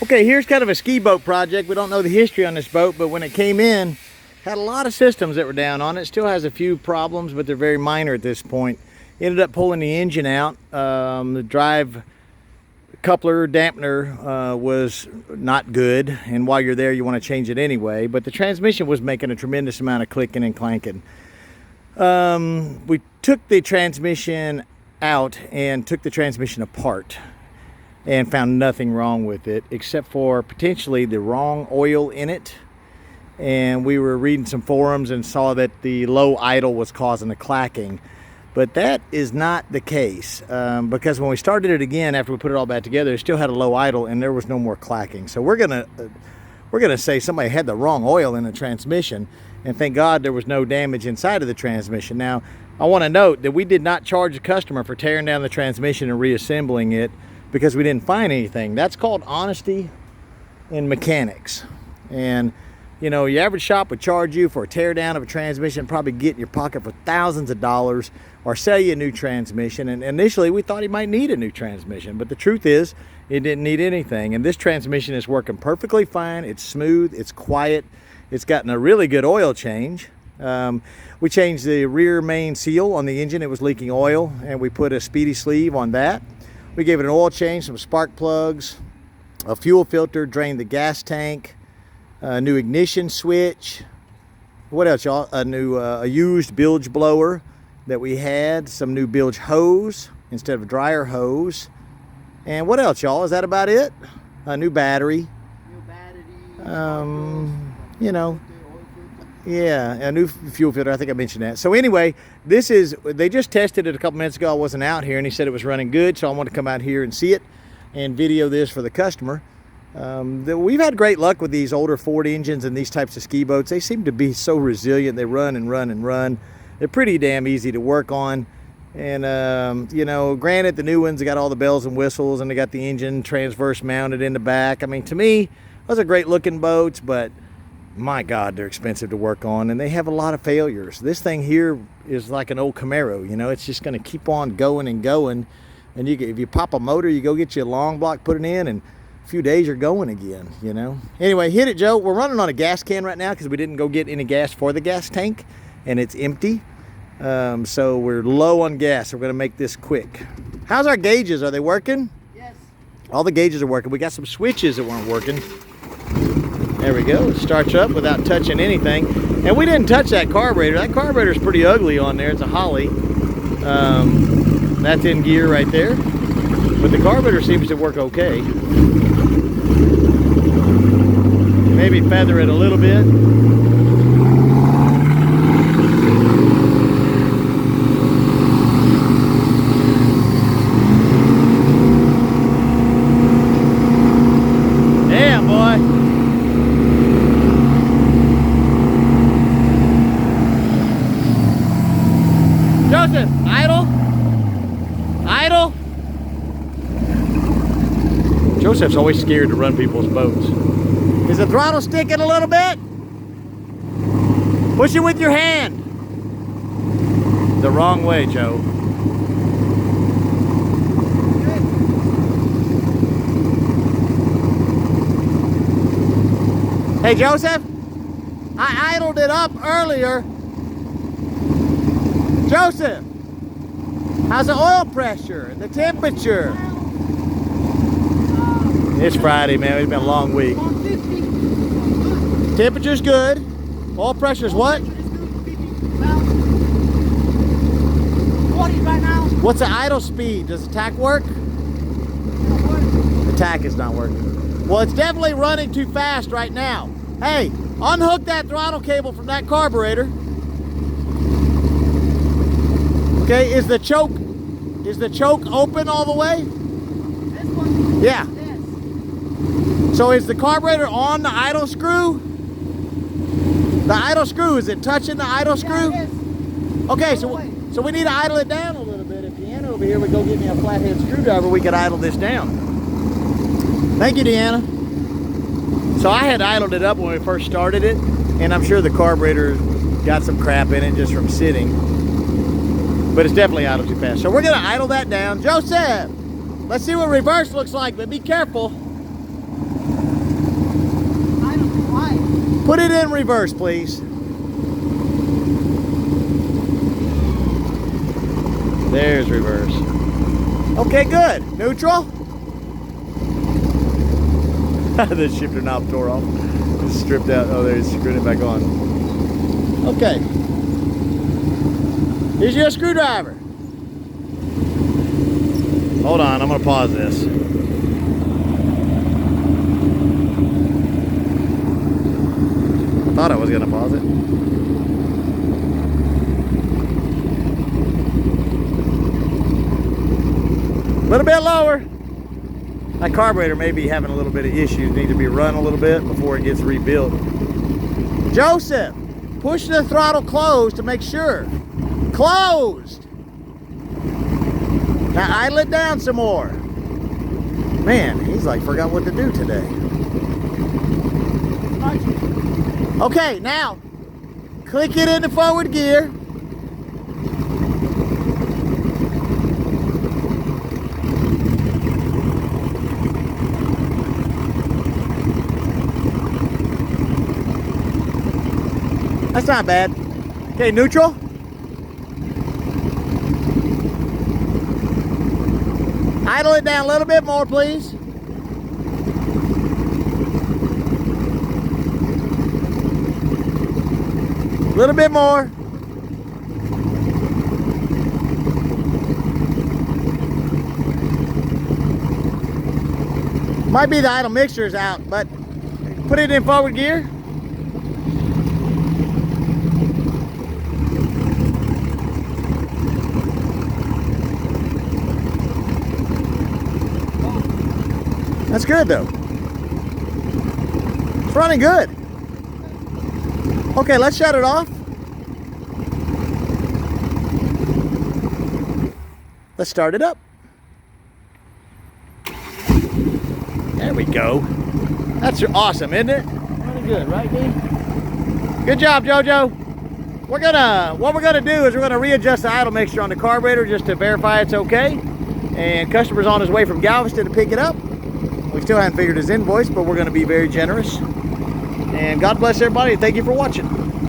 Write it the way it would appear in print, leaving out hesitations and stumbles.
Okay, here's kind of a ski boat project. We don't know the history on this boat, but when it came in, had a lot of systems that were down on it. Still has a few problems, but they're very minor at this point. Ended up pulling the engine out. The drive coupler dampener was not good, and while you're there you want to change it anyway, but the transmission was making a tremendous amount of clicking and clanking. We took the transmission out and took the transmission apart and found nothing wrong with it except for potentially the wrong oil in it. And we were reading some forums and saw that the low idle was causing the clacking. But that is not the case, because when we started it again after we put it all back together, it still had a low idle and there was no more clacking. So we're gonna say somebody had the wrong oil in the transmission, and thank God there was no damage inside of the transmission. Now, I want to note that we did not charge the customer for tearing down the transmission and reassembling it because we didn't find anything. That's called honesty in mechanics. And you know, your average shop would charge you for a tear down of a transmission, probably get in your pocket for thousands of dollars, or sell you a new transmission. And initially we thought he might need a new transmission, but the truth is it didn't need anything. And this transmission is working perfectly fine. It's smooth, it's quiet, it's gotten a really good oil change. We changed the rear main seal on the engine. It was leaking oil, and we put a speedy sleeve on that. We gave it an oil change, some spark plugs, a fuel filter, drained the gas tank, a new ignition switch. What else, y'all? A used bilge blower that we had, some new bilge hose instead of a dryer hose. And what else, y'all? Is that about it? A new battery. You know, yeah, a new fuel filter. I think I mentioned that. So anyway, they just tested it a couple minutes ago. I wasn't out here, and he said it was running good, so I want to come out here and see it and video this for the customer. We've had great luck with these older Ford engines and these types of ski boats. They seem to be so resilient. They run and run and run. They're pretty damn easy to work on. And, you know, granted, the new ones got all the bells and whistles, and they got the engine transverse mounted in the back. I mean, to me, those are great looking boats, but my God, they're expensive to work on, and they have a lot of failures. This thing here is like an old Camaro. You know, it's just going to keep on going and going. And if you pop a motor, you go get you a long block, put it in, and a few days you're going again, you know. Anyway, hit it, Joe. We're running on a gas can right now because we didn't go get any gas for the gas tank, and it's empty. So we're low on gas. So we're going to make this quick. How's our gauges? Are they working? Yes. All the gauges are working. We got some switches that weren't working. There we go. It starts up without touching anything. And we didn't touch that carburetor. That carburetor is pretty ugly on there. It's a Holly. That's in gear right there. But the carburetor seems to work okay. Maybe feather it a little bit. Damn, boy. Joseph, idle. Idle. Joseph's always scared to run people's boats. Is the throttle sticking a little bit? Push it with your hand. The wrong way, Joe. Hey, Joseph, I idled it up earlier. Joseph, how's the oil pressure and the temperature? It's Friday, man. It's been a long week. Temperature's good. Oil pressure's what? 40 right now. What's the idle speed? Does the tach work? The tach is not working. Well, it's definitely running too fast right now. Hey, unhook that throttle cable from that carburetor. Okay, is the choke open all the way? This one? Yeah. Yes. So is the carburetor on the idle screw? The idle screw, is it touching the idle screw? Yeah, it is. Okay, so we need to idle it down a little bit. If Deanna over here would go get me a flathead screwdriver, we could idle this down. Thank you, Deanna. So I had idled it up when we first started it, and I'm sure the carburetor got some crap in it just from sitting. But it's definitely idle too fast. So we're gonna idle that down. Joseph, let's see what reverse looks like, but be careful. Put it in reverse, please. There's reverse. Okay, good. Neutral. The shifter knob tore off. It's stripped out. Oh, there, he's screwing it back on. Okay. Here's your screwdriver. Hold on, I'm gonna pause this. I thought I was gonna pause it. A little bit lower. That carburetor may be having a little bit of issues. Need to be run a little bit before it gets rebuilt. Joseph, push the throttle closed to make sure. Closed. Now idle it down some more. Man, he's like forgot what to do today. Okay, now click it into forward gear. That's not bad. Okay, neutral. Idle it down a little bit more, please. A little bit more. Might be the idle mixture is out, but put it in forward gear. That's good though. It's running good. Okay, let's shut it off. Let's start it up. There we go. That's awesome, isn't it? Running good, right, Dean? Good job, Jojo. What we're gonna do is we're gonna readjust the idle mixture on the carburetor just to verify it's okay. And customer's on his way from Galveston to pick it up. We still haven't figured his invoice, but we're going to be very generous. And God bless everybody. Thank you for watching.